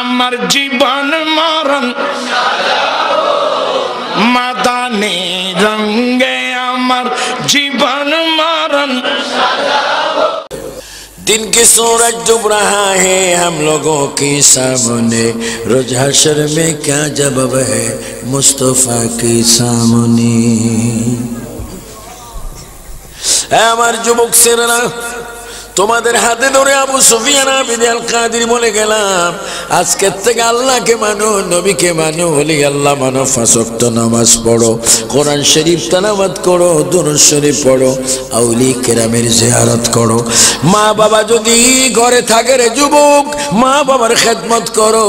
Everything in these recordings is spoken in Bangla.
আমার জীবন মরণ মাদানী রঙে আমার জীবন মরণ दिन की सूरज डूब रहा है हम लोगों के सामने रोज हशर में क्या जवाब है मुस्तफा के सामने আমার যুবক ছেলেরা তোমাদের হাতে ধরে আবু সুফিয়ান বিন কাদির বলে গেলাম আজকে থেকে আল্লাহকে মানো নবীকে মানো ওলি আল্লাহ মানো পাঁচ ওয়াক্ত নামাজ পড়ো কোরআন শরীফ তেলাওয়াত করো দুরূদ শরীফ পড়ো আউলি কেরামের জিয়ারত করো মা বাবা যদি ঘরে থাকে রে যুবক মা বাবার খেদমত করো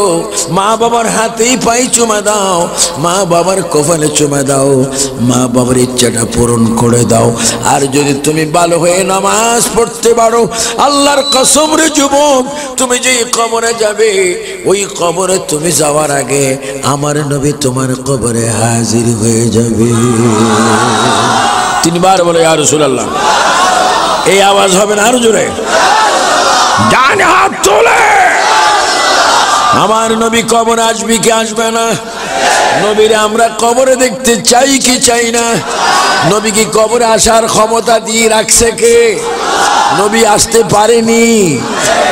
মা বাবার হাতেই পাই চুমা দাও মা বাবার কপালে চুমা দাও মা বাবার ইচ্ছাটা পূরণ করে দাও আর যদি তুমি ভালো হয়ে নামাজ পড়তে পারো আল্লাহর কসম রে যুবক তুমি যে কবরে যাবে ওই কবরে তুমি যাওয়ার আগে আমার নবী তোমার কবরে হাজির হয়ে যাবে তিনবার বলে ইয়া রাসূলুল্লাহ এই আওয়াজ হবে না আরো জোরে ডান হাত তোলে আমার নবী কবরে আসবে কি আসবে না নবীরে আমরা কবরে দেখতে চাই কি চাই না নবী কি কবরে আসার ক্ষমতা দিয়ে রাখছে কে নবী আসতে পারেনি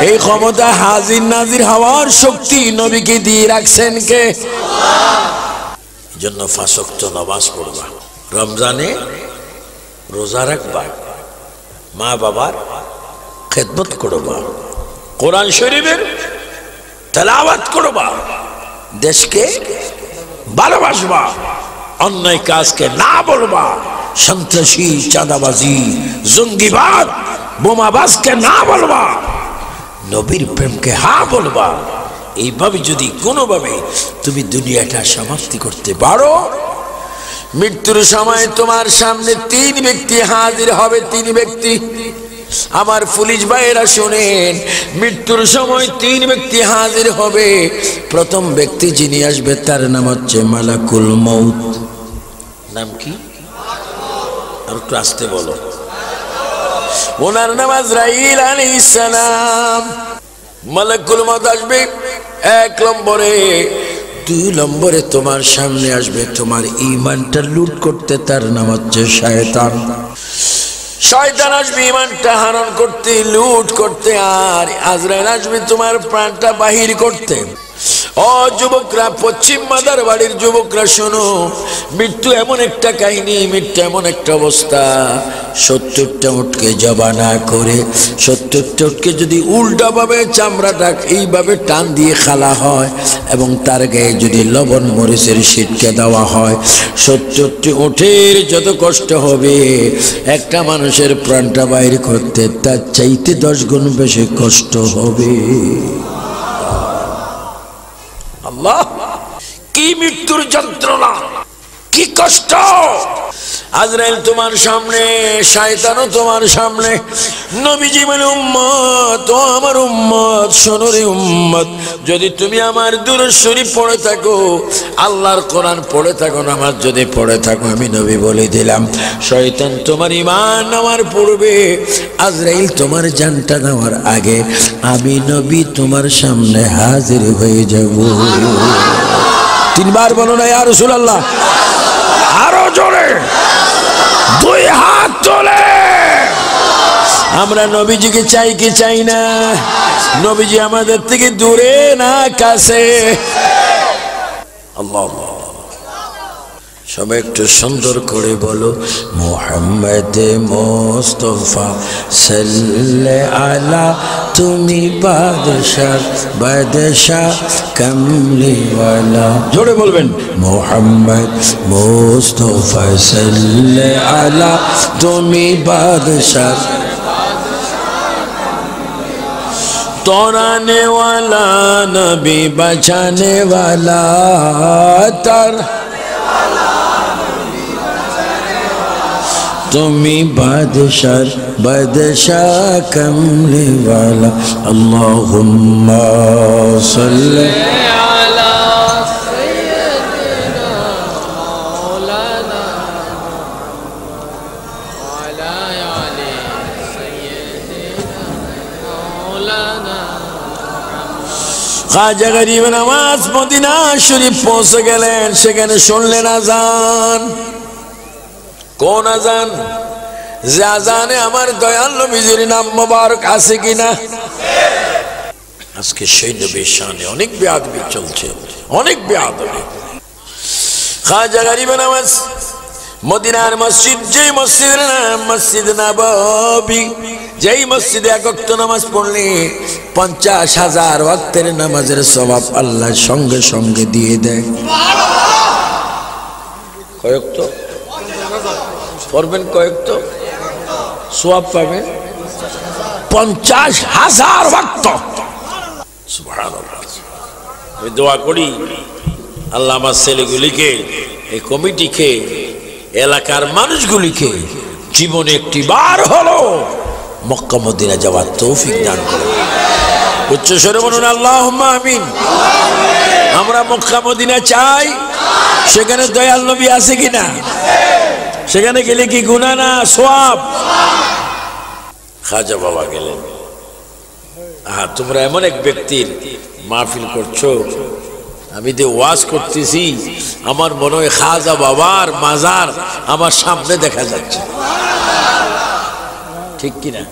এই ক্ষমতা হাজির নাজির হওয়ার শক্তি নবীকে দিয়ে রাখছেন কে জন্য পাঁচ ওয়াক্ত নামাজ পড়বা রমজানে রোজা রাখবা মা বাবার খেদমত করবা কোরআন শরীফের তেলাওয়াত করবা দেশকে ভালোবাসবা অন্যায় কাজকে না বলবা সন্ত্রাসী চাঁদাবাজি জঙ্গিবাদ বোমাবাজকে না বলবা নবীর প্রেমকে হ্যাঁ বলবা এইভাবে যদি কোনোভাবে তুমি দুনিয়াটা সমাপ্তি করতে পারো মৃত্যুর সময় তোমার সামনে তিন ব্যক্তি হাজির হবে তিন ব্যক্তি আমার পুলিশ ভাইয়েরা শুনেন মৃত্যুর সময় তিন ব্যক্তি হাজির হবে প্রথম ব্যক্তি যিনি আসবে তার নাম হচ্ছে মালাকুল মউত নাম কি আর একটু আসতে বলো ওনার নাম আজরাইল আলাইহিস সালাম মালাকুল মউত আসবে এক নম্বরে দুই নম্বরে তোমার সামনে আসবে তোমার ঈমানটা লুট করতে তার নাম হচ্ছে শয়তান শয়তান আসবে ঈমানটা হারান করতে লুট করতে আর আজরাইল আসবে তোমার প্রাণটা বাহির করতে ও যুবকরা পশ্চিম মাদার বাড়ির যুবকরা শোনো মৃত্যু এমন একটা কাহিনী মৃত্যু এমন একটা অবস্থা ৭০টা উটকে জবা না করে ৭০টা উটকে যদি উল্টা ভাবে চামড়াটা এইভাবে টান দিয়ে খালা হয় এবং তার গায়ে যদি লবণ মরিচের ছিটকে দেওয়া হয় ৭০টি উটের যত কষ্ট হবে একটা মানুষের প্রাণটা বাইর করতে তার চাইতে ১০ গুণ বেশি কষ্ট হবে আল্লাহ কি মৃত্যুর যন্ত্রণা কি কষ্ট আজরাইল তোমার সামনে শয়তানও তোমার সামনে নবীজি বলে উম্মত ও আমার উম্মত শোনো রে উম্মত যদি তুমি আমার দুরূদ শরীফ পড়ে থাকো আল্লাহর কোরআন পড়ে থাকো নামাজ যদি পড়ে থাকো আমি নবী বলে দিলাম শয়তান তোমার ঈমান নেওয়ার পূর্বে আজরাইল তোমার জানটা নেওয়ার আগে আমি নবী তোমার সামনে হাজির হয়ে যাব তিনবার বলো না ইয়া রাসূলুল্লাহ আরো জোরে দুই হাত তোলে আমরা নবীজিকে চাই কি চাই না নবীজি আমাদের থেকে দূরে না কাছে আল্লাহ সবাই একটু সুন্দর করে বলো মুহাম্মদ মুস্তাফা সাল্লাল্লাহু আলা তুমি বাদশাহ বাদশাহ কামলিওয়ালা জোরে বলবেন মুহাম্মদ মুস্তাফা সাল্লাল্লাহু আলা তুমি বাদশাহ तोड़ाने वाला नबी बचाने वाला तर तुम्ही बादशाह बादशाह कमले वाला अल्लाहुम्मा सल्ली अला सय्यदना मौलाना वाला आले सय्यदना मौलाना খাজা গরিব নওয়াজ মদিনা শরীফ পৌঁছে গেলেন। সেখানে শুনলেন আজান। কোন আজান? যে আজানে আমার দয়াল নবীজির নাম মোবারক আছে কিনা? আজকে সেই নবীর শানে অনেক বেয়াদবি চলছে, অনেক বেয়াদবি। খাজা গরিব নওয়াজ মদিনার মসজিদ, যে মসজিদের নাম মসজিদ নববী, যেই মসজিদে এক ওয়াক্ত নামাজ পড়লে 50,000 ওয়াক্তের নামাজের সওয়াব আল্লাহ সঙ্গে সঙ্গে দিয়ে দেয়। কয়েক তো পড়বেন, কয়েক তো সওয়াব পাবেন 50,000 ওয়াক্ত। সুবহানাল্লাহ। আমি দোয়া করি আল্লাহ আমার ছেলেগুলিকে, এই কমিটিকে, এলাকার মানুষগুলিকে জীবনে একটি বার হলো মক্কা মদিনা যাওয়ার তৌফিক দান করুন। উচ্চ স্বরে বলুন আল্লাহুম্মা আমিন। আমরা মক্কা মদিনা চাই। সেখানে দয়াল নবী আছে কিনা? সেখানে গেলে কি গুনাহ না সওয়াব? খাজা বাবা গেলেন। তোমরা এমন এক ব্যক্তির মাহফিল করছো, আমি যে ওয়াজ করতেছি আমার মনে হয় খাজা বাবার মাজার আমার সামনে দেখা যাচ্ছে, ঠিক কিনা?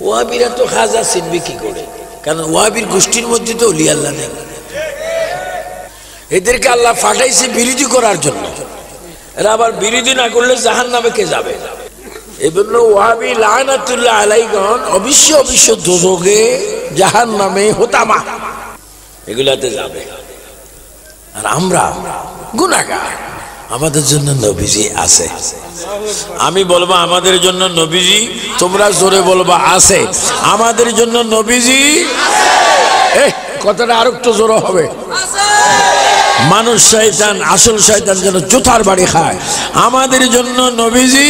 ওয়াহাবিরা তো খাজা চিনবে কি করে? কারণ ওয়াহাবির গোষ্ঠীর মধ্যে তো ওলি আল্লাহ নেই। এদেরকে আল্লাহ পাঠাইছে বিরোধী করার জন্য। এরা আবার বিরোধী না করলে জাহান্নামে কে যাবে? এজন্য ওয়াহাবি লানাতুল্লাহ আলাইহিগণ অবশ্য অবশ্য দোজখে, জাহান্নামে, হোতামা এগুলাতে যাবে। আর আমরা গুনাহগার। আমাদের জন্য নবীজি আছে। আমি বলবো আমাদের জন্য নবীজি, তোমরা জোরে বলবা আছে। আমাদের জন্য নবীজি কথাটা আর একটু জোরে হবে। মানুষ শয়তান, আসল শয়তান যেন জুতার বাড়ি খায়। আমাদের জন্য নবীজি।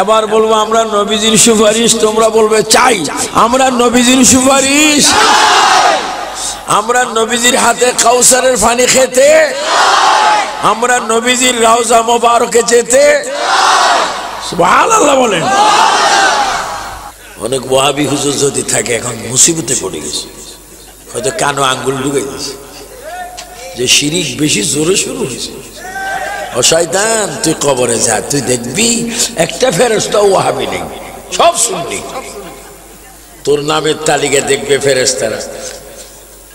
এবার বলবো আমরা নবীজির সুপারিশ, তোমরা বলবে চাই। আমরা নবীজির সুপারিশ, আমরা নবীজির হাতে কাউসারের পানি খেতে, আমরা নবীজির রওজা মোবারকে যেতে। সুবহানাল্লাহ বলেন। অনেক ওয়াহাবি হুজুর যদি থাকে এখন মুসিবতে পড়ে গেছে, হয়তো কানো আঙ্গুল ঢুকে গেছে, যে শিরিক বেশি জোরে শুরু হয়েছে। ও শয়তান, তুই কবরে যা, তুই দেখবি একটা ফেরেশতা ওয়াহাবি নেই, সব সুন্নি। তোর নামের তালিকা দেখবে ফেরেশতারা।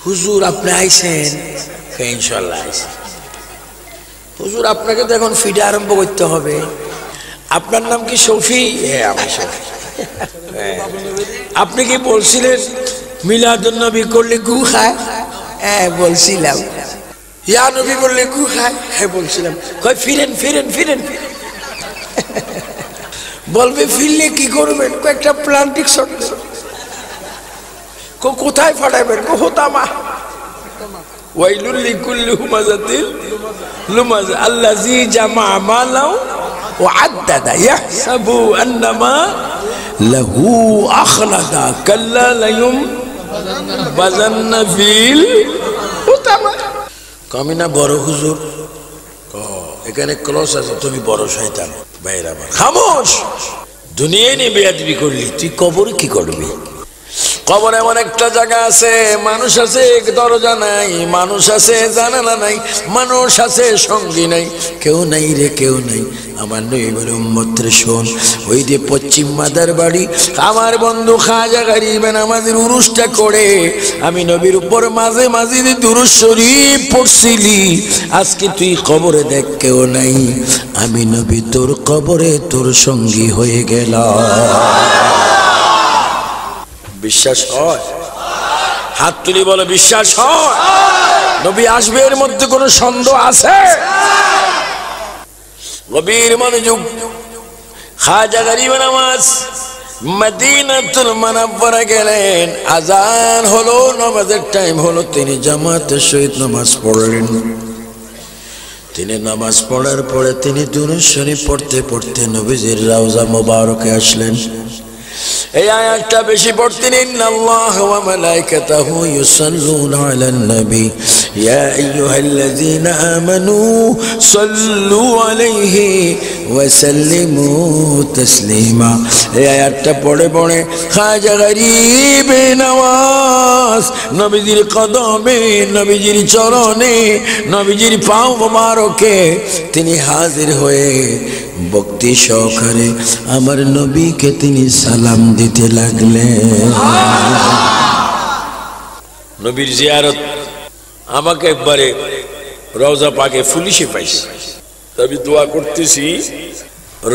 হুজুর আপনি আইছেন? ইনশাআল্লাহ আইছেন। হুজুর আপনাকে তো এখন ফিডে আরম্ভ করতে হবে। আপনার নাম কি শফি? হ্যাঁ আমি শফি। আপনি কি বলছিলেন মিলাদুন নবী করলে গু খায়? হ্যাঁ বলছিলাম। ইয়া নবী বললে গু খায়? হ্যাঁ বলছিলাম। কই ফিরেন ফিরেন ফিরেন। বলবে ফিরলে কি করবেন? কয়েকটা প্লান্টিক শট। কোথায় ফাটাইবেন? হোতামা। ওয়াইলুল লিকুল্লি হুমাযাতিন লুমাযা আল্লাযী জামা মালাও ওয়া আদ্দাদা ইয়াহসাবু আন্নামা লাহু আখলাদা কাল্লা লায়ুম বাযান্না ফিল হোতামা। কামিনা বড় হুজুর, এখানে ক্লস আছে, তুমি বড় শয়তান। ভাইরা আমার খামোশ। দুনিয়ায় নিয়ে বেয়াদবি করলি, তুই কবরে কি করবি? কবর এমন একটা জায়গা আছে, মানুষ আছে দরজা নাই, মানুষ আছে জানালা নাই, মানুষ আছে সঙ্গী নাই, কেউ নাই রে কেউ নাই। আমার নবীর উম্মত রে শোন, ওই যে পশ্চিম মাদার বাড়ি আমার বন্ধু খাজা গরিব নামাজের উরুসটা করে আমি নবীর উপর মাঝে মাঝে দুরূদ শরীফ পড়ছিলি। আজকে তুই কবরে দেখ কেউ নাই, আমি নবী তোর কবরে তোর সঙ্গী হয়ে গেলাম। বিশ্বাস হয়? হাত তুলি বলে বিশ্বাস হয়? নবী আসবে, এর মধ্যে কোনো সন্দেহ আছে? গভীর মনোযোগ। খাজা গরিব নওয়াজ মদিনাতুল মুনাওয়ারা গেলেন। আজান হলো, নামাজের টাইম হলো, তিনি জামাতের সহিত নামাজ পড়লেন। তিনি নামাজ পড়ার পরে তিনি দুরূদ শরীফ পড়তে পড়তে নবীজির রওজা মোবারকে আসলেন। এই আয়াতটা বেশি পড়তেন, ইন্নাল্লাহা ওয়া মালাইকাতাহু ইউসাল্লুনা আলান নবী ইয়া আইয়ুহাল্লাযীনা আমানু সাল্লু আলাইহি ওয়া সাল্লিমু তাসলিমা। এই আয়াতটা পড়ে পড়ে খাজা গরিব নওয়াজ নবীজির কদমে, নবীজির চরণে, নবীজির পাও মোবারকে তিনি হাজির হয়ে ভক্তি সহকারে আমার নবীকে তিনি সালাম দিতে লাগলেন। নবীর জিয়ারত আমাকে একবারে রওজা পাকে পুলিশে পাইছে। আমি দোয়া করতেছি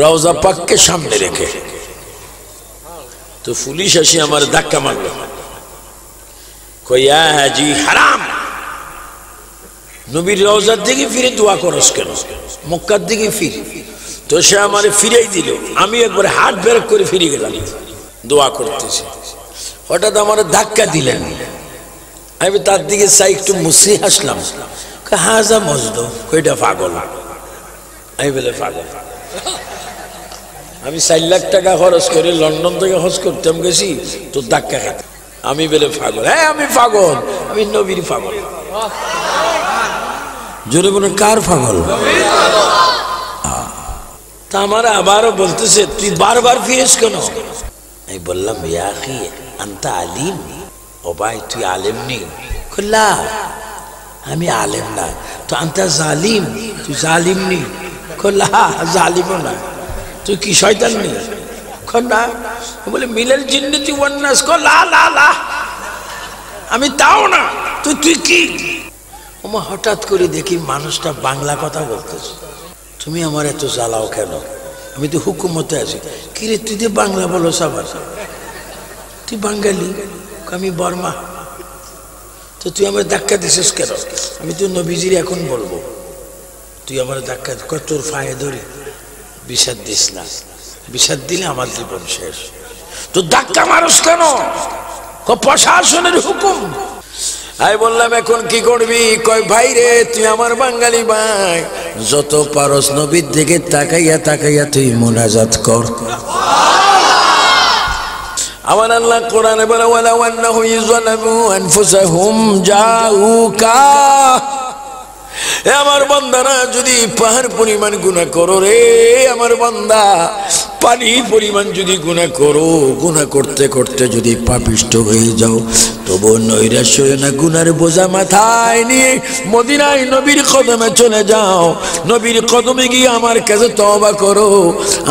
রওজা পাককে সামনে রেখে, তো পুলিশ আসি আমার ধাক্কা মারল, কইয়া হাজি হারাম, নবীর রওজার দিকে ফিরে দোয়া করস কেন, মক্কার দিকে ফির। তো সে আমার ফিরাই দিল, আমি একবার হাত বের করে ফিরে গেলাম দোয়া করতেছি। হঠাৎ আমার ধাক্কা দিলেন, আমি তার দিকে চাই একটু মুসি হাসলাম, হাজা মজদু, কইটা পাগল। আমি বলে পাগল, আমি 4 লাখ টাকা খরচ করে লন্ডন থেকে হজ করতাম গেছি, তো ধাক্কা খেতে। আমি বলে পাগল, হ্যাঁ আমি পাগল, আমি নবীর পাগল। জোরে বলে কার পাগল? তা আমার আবারও বলতেছে তুই বারবার ফিরেস কেন? আমি বললাম ইয়া আখি আনতা আলিম, ও ভাই তুই আলেম নেই? কল্লা আমি আলেম না। তো আনতা জালিম, তুই জালিম নেই? কল্লা জালিমও না। তুই কি শয়তান নেই? না। বলে মিলাল জিন্নতি ওয়ান নাস, কল্লা লা লা আমি তাও না। তুই তুই কি? ওমা হঠাৎ করে দেখি মানুষটা বাংলা কথা বলতেছে, তুমি আমার এত জ্বালাও কেন? আমি তো হুকুমতে আছি। কিরে তুই তো বাংলা বলো সবার, তুই বাঙালি? আমি বর্মা। তো তুই আমার ধাক্কা দিছিস কেন? আমি তো নবীজির এখন বলবো, তুই আমার ধাক্কা তোর ফায়ে ধরে বিষাদ দিস না, বিষাদ দিলে আমার জীবন শেষ। তো ধাক্কা মানুষ কেন? প্রশাসনের হুকুম। আমি বললাম এখন কি করবি? কয় ভাই রে তুই আমার বাঙালি ভাই, যত পারস নবীর দিকে তাকাইয়া তাকাইয়া তুই মুনাজাত কর। আমার আল্লাহ কোরআনে বলে ওয়ালাউ আন্নাহুম ইয়াযলামু আনফুসাহুম জাউকা, এ আমার বান্দারা যদি পাহাড় পরিমাণ গুনাহ করো রে আমার বান্দা, পানি পরিমাণ যদি গুনাহ করো, গুনাহ করতে করতে যদি পাপিষ্ট হয়ে যাও, তবু নৈরাশ্য হয়ে না, গুনার বোঝা মাথায় নিয়ে মদিনায় নবীর কদমে চলে যাও। নবীর কদমে গিয়ে আমার কাছে তওবা করো।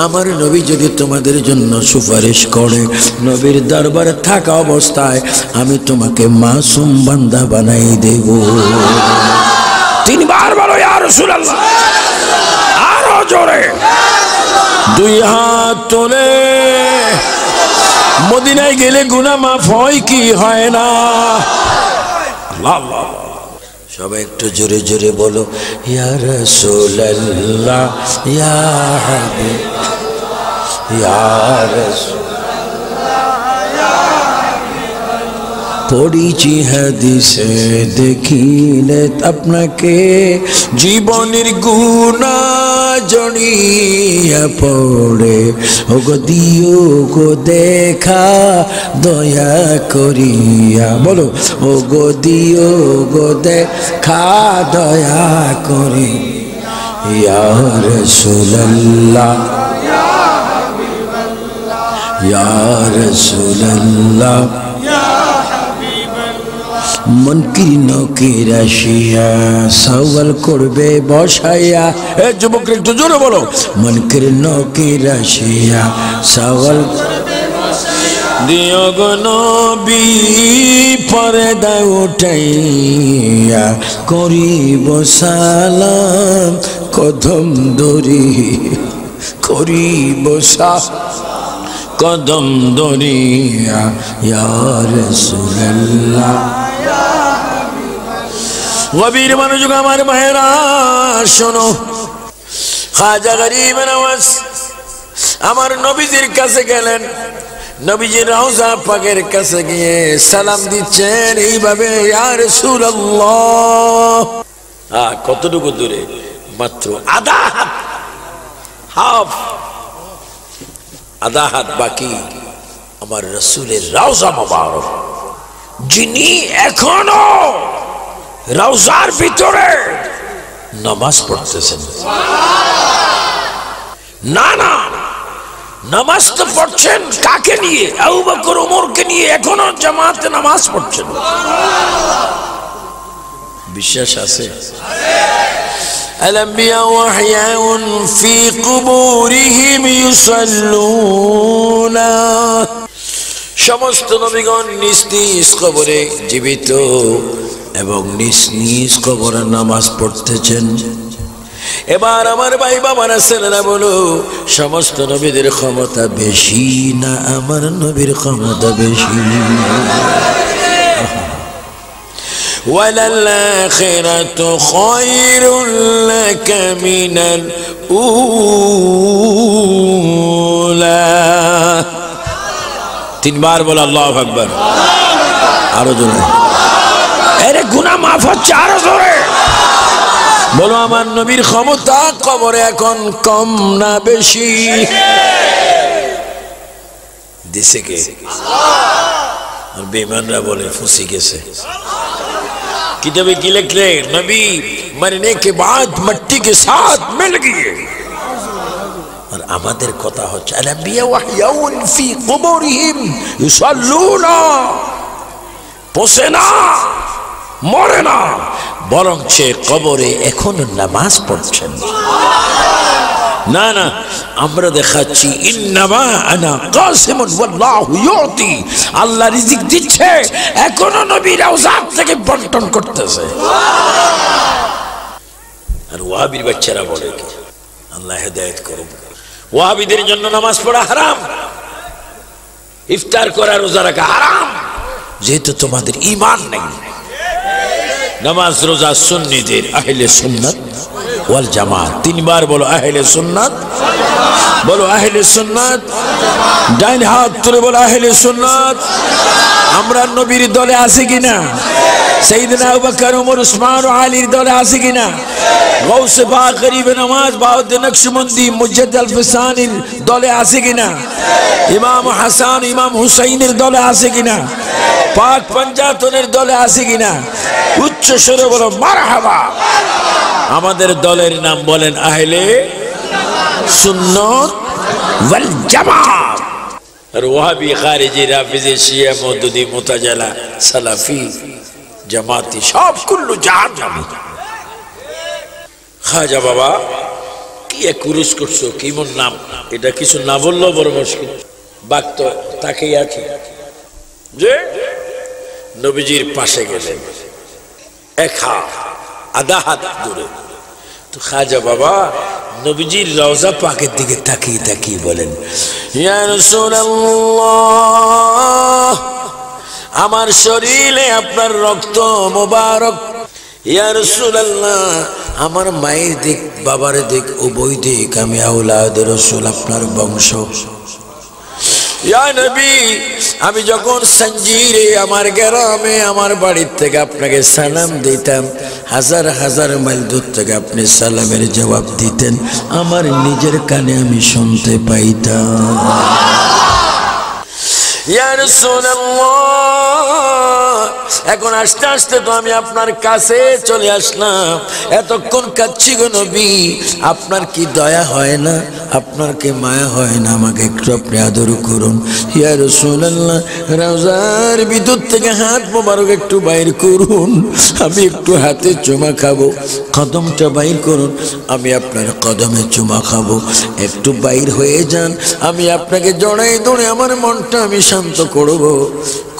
আমার নবী যদি তোমাদের জন্য সুপারিশ করে, নবীর দরবারে থাকা অবস্থায় আমি তোমাকে মাসুম বান্দা বানাই দেব। 3 বার বলো ইয়া রাসূলুল্লাহ, আরো জোরে। 2 হাত তোলে। মদিনায় গেলে গুনাহ মাফ হয় কি হয় না? আল্লাহ। সবাই একটু জোরে জোরে বলো ইয়া রাসূলুল্লাহ, ইয়া হাবিব, ইয়া রাসূল। পড়িছি হাদিসে দেখিলে আপনাকে, জীবনের গুনাহ জড়িয়া পড়ে, ওগো দিও গো দেখা দয়া করিয়া, বলো ওগো দিও গো দেখা দয়া করি, ইয়া রাসূলুল্লাহ, ইয়া রাসূলুল্লাহ। মনকির নকির আসিয়া সওয়াল করবে বসাইয়া, এ যুবক একটু জোরে বলো, মনকির নকির আসিয়া সওয়াল দিও গো নবী, পর্দা উঠাইয়া করিব সালাম, কদম ধরি করিব কদম ধরিয়া, ইয়া রাসূলুল্লাহ। গভীর মনোযোগ আমার ভাইরা শোনো, খাজা গরিব নওয়াজ আমার নবীজির কাছে গেলেন, নবীজির রওজা পাকের কাছে গিয়ে সালাম দিচ্ছেন এইভাবে, ইয়া রাসূলুল্লাহ। কতটুকু দূরে? মাত্র আধা হাত, হাফ, আধা হাত বাকি। আমার রাসূলের রওজা মোবারক, যিনি এখনো রওজার ভিতরে নামাজ পড়তেছেন। না না, নামাজ তো পড়ছেন কাকে নিয়ে? আবু বকর ওমরকে নিয়ে এখনো জামাতে নামাজ পড়ছেন। বিশ্বাস আছে? الأنبياء أحياء في قبورهم يصلون। সমস্ত নবীগণ নিজ নিজ কবরে জীবিত এবং নিজ নিজ কবরে নামাজ পড়তেছেন। এবার আমার ভাই বাবারা ছেলেরা বলো, সমস্ত নবীদের ক্ষমতা বেশি না আমার নবীর ক্ষমতা বেশি? وَلَلْآخِرَةُ خَيْرٌ لَكَ مِنَ الْأُولَى। তিনবার বলো আল্লাহু আকবার। আরো জোরে। আরে গুনাহ মাফ হচ্ছে, আরো জোরে বলো। আমার নবীর ক্ষমতা কবরে এখন কম না বেশি? দিছে কে? আর বেঈমানরা বলে ফুসি গেছে। किताबे की लिखले नबी मरने के बाद मट्टी के साथ मिल गए। और আমাদের কথা হচ্ছে আলাবিয়া ওয়াহয়াউন ফি কুবুরিহিম ইউসাল্লুনা, পচে না মরে না, বরং সে কবরে এখন নামাজ পড়ছেন। না না, আমরা দেখাচ্ছি ইন্নামা আনা কাসিমুন ওয়াল্লাহু ইউতি, আল্লাহ রিজিক দিচ্ছে, এখনো নবী রওজা থেকে বন্টন করতেছে। আর ওয়াহাবীর বাচ্চারা বলে কি? আল্লাহ হেদায়েত করুন। ওয়াহাবীদের জন্য নামাজ পড়া হারাম, ইফতার করা রোজা রাখা হারাম, যেহেতু তোমাদের ঈমান নেই। নামাজ রোজা সুন্নিদের, আহলে সুন্নাত ওয়াল জামাত। তিনবার বলো আহলে সুন্নাত, বলো আহলে সুন্নাত। ডাইন হাত তুলে বলো আহলে সুন্নাত। আমরা নবীর দলে আছি কিনা? সাইয়েদনা আবু বকর, ওমর, উসমান ও আলীর দলে আছি কিনা? গাউসে পাক, গরিবে নামাজ, বাউদ্দিন নকশবন্দি, মুজাদ্দিদ আল-ফিসানির দলে আছি কিনা? ইমাম হাসান, ইমাম হুসাইনের দলে আছে কিনা? পাক পঞ্জাতনের দলে আছে কিনা? উচ্চ স্বরে বলো মারহাবা। আমাদের দলের নাম বলেন আহলে সুন্নাত ওয়াল জামাত। আর ওয়াহাবি, খারিজি, রাফিজি, শিয়া, মওদুদি, মুতাজিলা, সালাফি, জামাতি সব কুল্লু জাহান্নামী। খাজা বাবা কি এক কুরুস করছো, কি মন নাম, এটা কিছু না বললেও বড় মুশকিল। বাক তো তাকেই আছে যে নবীজির পাশে গেলেন এক হাত আধা হাত দূরে, তো খাজা বাবা নবীজির রওজা পাকের দিকে তাকিয়ে তাকিয়ে বলেন, ইয়া রাসূলুল্লাহ, আমার শরীরে আপনার রক্ত মোবারক। ইয়া রাসূলুল্লাহ, আমার মায়ের দিক বাবার দিক উভয় দিক আমি আওলাদে রাসূল, আপনার বংশ। ইয়া নবী, আমি যখন সঞ্জিরে আমার গ্রামে আমার বাড়ির থেকে আপনাকে সালাম দিতাম, হাজার হাজার মাইল দূর থেকে আপনি সালামের জবাব দিতেন, আমার নিজের কানে আমি শুনতে পাইতাম। ইয়া রাসূলুল্লাহ, এখন আস্তে আস্তে তো আমি আপনার কাছে চলে আসলাম, এতক্ষণ কাচ্ছি গো নবী, আপনার কি দয়া হয় না, আপনার কি মায়া হয় না, আমাকে একটু আপনি আদর করুন। ইয়া রাসূলুল্লাহ, রওজার ভিতর থেকে হাত মোবারক একটু বাইর করুন, আমি একটু হাতে চুমা খাবো। কদমটা বাইর করুন, আমি আপনার কদমে চুমা খাবো। একটু বাইর হয়ে যান, আমি আপনাকে জড়াই ধরে আমার মনটা আমি শান্ত করব।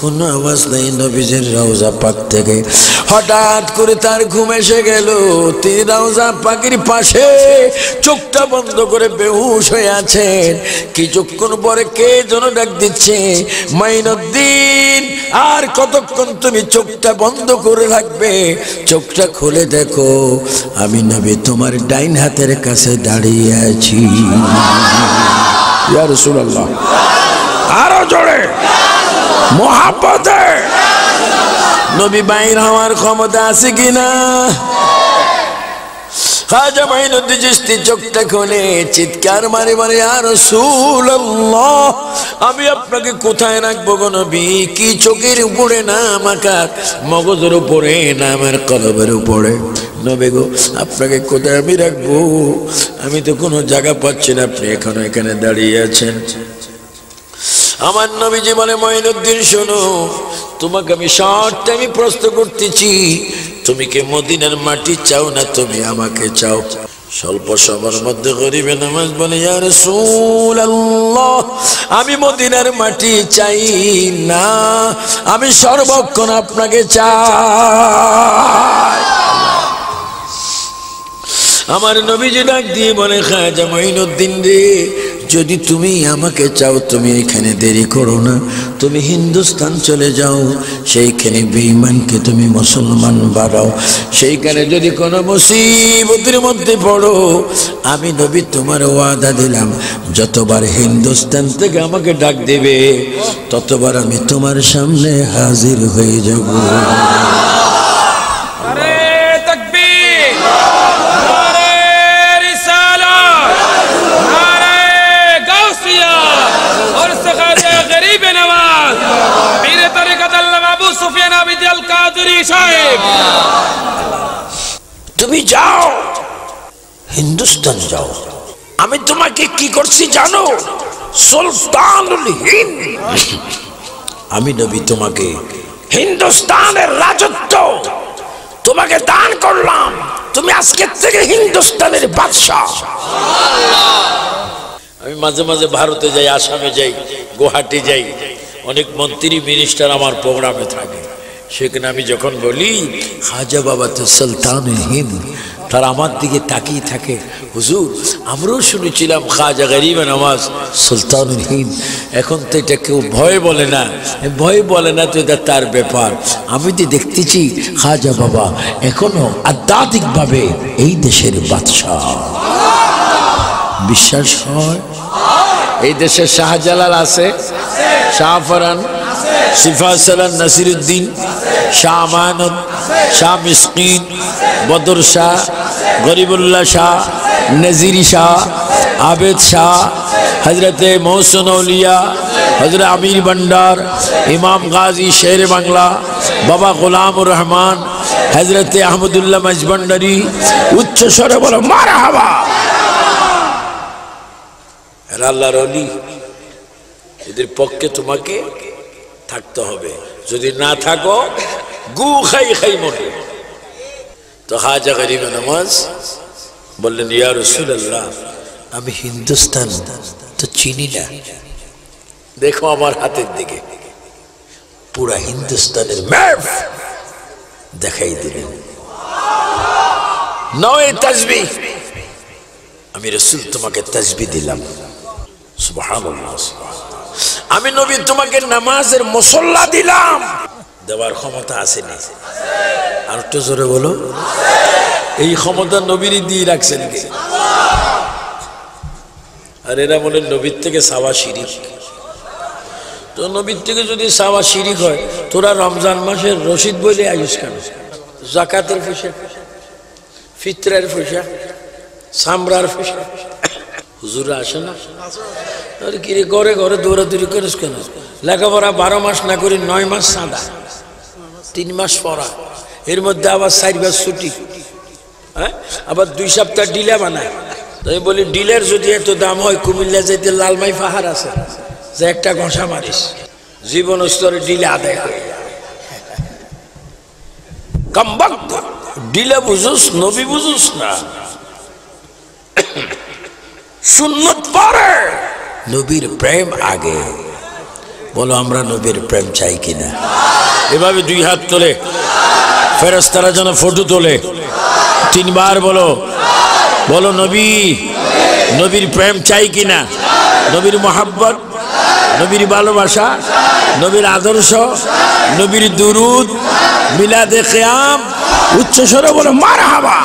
কোনো আওয়াজ নেই নবীজির রওজা পাক থেকে। হঠাৎ করে তার ঘুম এসে গেল, তিনি রওজা পাকের পাশে চোখটা বন্ধ করে বেহুশ হয়ে আছেন। কিছুক্ষণ পরে কে যেন ডাক দিচ্ছে, মাইনুদ্দিন, আর কতক্ষণ তুমি চোখটা বন্ধ করে রাখবে? চোখটা খুলে দেখো, আমি নবী তোমার ডাইন হাতের কাছে দাঁড়িয়ে আছি। ইয়া রাসূলুল্লাহ, আরো জোরে মোহাব্বতে। নবী বাইর হওয়ার ক্ষমতা আছে কিনা? খাজা মাইনুদ্দিন চিশতি চোখটা খুলে চিৎকার মারে মারে, ইয়া রাসূলুল্লাহ, আমি আপনাকে কোথায় রাখবো গো নবী? কি চোখের উপরে না আমার মগজের উপরে না আমার কলবের উপরে? নবী গো, আপনাকে কোথায় আমি রাখবো? আমি তো কোনো জায়গা পাচ্ছি না, আপনি এখনো এখানে দাঁড়িয়ে আছেন। আমার নবীজি বলে, মাইনুদ্দিন শোনো, তোমাকে আমি শর্ট টাইমে প্রশ্ন করতেছি, তুমি কি মদিনার মাটি চাও না তুমি আমাকে চাও? স্বল্প সময়ের মধ্যে গরিবে নামাজ বলে, ইয়া রাসূলুল্লাহ, আমি মদিনার মাটি চাই না, আমি সর্বক্ষণ আপনাকে চাই। আমার নবীজি ডাক দিয়ে বলে, খাজা মাইনুদ্দিন রে, যদি তুমি আমাকে চাও তুমি এখানে দেরি করো না, তুমি হিন্দুস্তান চলে যাও, সেইখানে বেঈমানকে তুমি মুসলমান বানাও, সেইখানে যদি কোনো মুসিবতের মধ্যে পড়ো, আমি নবী তোমার ওয়াদা দিলাম, যতবার হিন্দুস্তান থেকে আমাকে ডাক দেবে ততবার আমি তোমার সামনে হাজির হয়ে যাব। তুমি যাও, হিন্দুস্তান যাও, আমি তোমাকে কি করছি জানো? সুলতানুল হিন্দ, আমি নবী তোমাকে হিন্দুস্তানের রাজত্ব তোমাকে দান করলাম, তুমি আজকের থেকে হিন্দুস্তানের বাদশা। আমি মাঝে মাঝে ভারতে যাই, আসামে যাই, গুয়াহাটি যাই, অনেক মন্ত্রী মিনিস্টার আমার প্রোগ্রামে থাকে, সেখানে আমি যখন বলি খাজা বাবা তো সুলতানুল হিন্দ, তারা আমার দিকে তাকিয়ে থাকে, হুজুর আমরাও শুনেছিলাম খাজা গরিবে নওয়াজ সুলতানুল হিন্দ, এখন তো এটা কেউ ভয় বলে না, ভয় বলে না তো এটা তার ব্যাপার। আমি তো দেখতেছি খাজা বাবা এখনো আধ্যাত্মিকভাবে এই দেশের বাদশাহ। বিশ্বাস হয়? এই দেশে শাহজালাল আছে, শাহফরান, সিফাসালান, নাসিরুদ্দিন, শাহ আমানত, শাহ মিসকিন, বদর শাহ, গরিবুল্লাহ শাহ, নজিরি শাহ, আবেদ শাহ, হজরতে মহসিন আউলিয়া, হজরত আমির ভান্ডার, ইমাম গাজী শের বাংলা, বাবা গোলামুর রহমান, হজরতে আহমদুল্লাহ মজভান্ডারি, উচ্চ স্বরে বলো মারহাবা। আল্লাহর ওলি, এদের পক্ষে তোমাকে থাকতে হবে, যদি না থাকো গু খাই খাই মরে। তো খাজা গরিবে নওয়াজ বললেন, ইয়া রাসূলুল্লাহ, আমি হিন্দুস্তান তো চিনি না, দেখো আমার হাতের দিকে, পুরা হিন্দুস্তানের ম্যাপ দেখাই দিলেন, নয় তাসবিহ, আমি রাসূল তোমাকে তাসবিহ দিলাম, সুবহানাল্লাহ, আমি নবী তোমাকে নামাজের মুসল্লা দিলাম, দেওয়ার ক্ষমতা আছে না? আর একটু জোরে বলো, এই ক্ষমতা নবীরই দিয়ে রাখছেন কে? আর এরা বলে নবীর থেকে সাওয়া শিরিক। তো নবীর থেকে যদি সাওয়া শিরিক হয়, তোরা রমজান মাসের রশিদ বলে আয়ুষ কেন? জাকাতের পয়সা, ফিতরের পয়সা, সামরার পয়সা, হুজুরা আসে না? আর কি রে, ঘরে ঘরে দৌড়াদৌড়ি করিস কেন? লেখাপড়া 12 মাস না করে 9 মাস সাদা, 3 মাস পড়া, এর মধ্যে আবার 4 মাস ছুটি, হ্যাঁ, আবার 2 সপ্তাহ ডিলে বানায়। তাই বলি, ডিলের যদি এত দাম হয়, কুমিল্লা যাইতে লালমাই পাহাড় আছে, যে একটা ঘষা মারিস জীবন স্তরে ডিলে আদায় হয়। কমবক্ত ডিলে বুঝুস, নবী বুঝুস না। সুন্নত পরে, নবীর প্রেম আগে। বলো আমরা নবীর প্রেম চাই কিনা? এভাবে 2 হাত তোলে, ফেরেশতারা যেন ফটো তোলে, 3 বার বলো, বলো নবী, নবীর প্রেম চাই কিনা? নবীর মোহাব্বত, নবীর ভালোবাসা, নবীর আদর্শ, নবীর দুরুদ, মিলাদে কিয়াম, উচ্চ স্বরে বলো মারহাবা।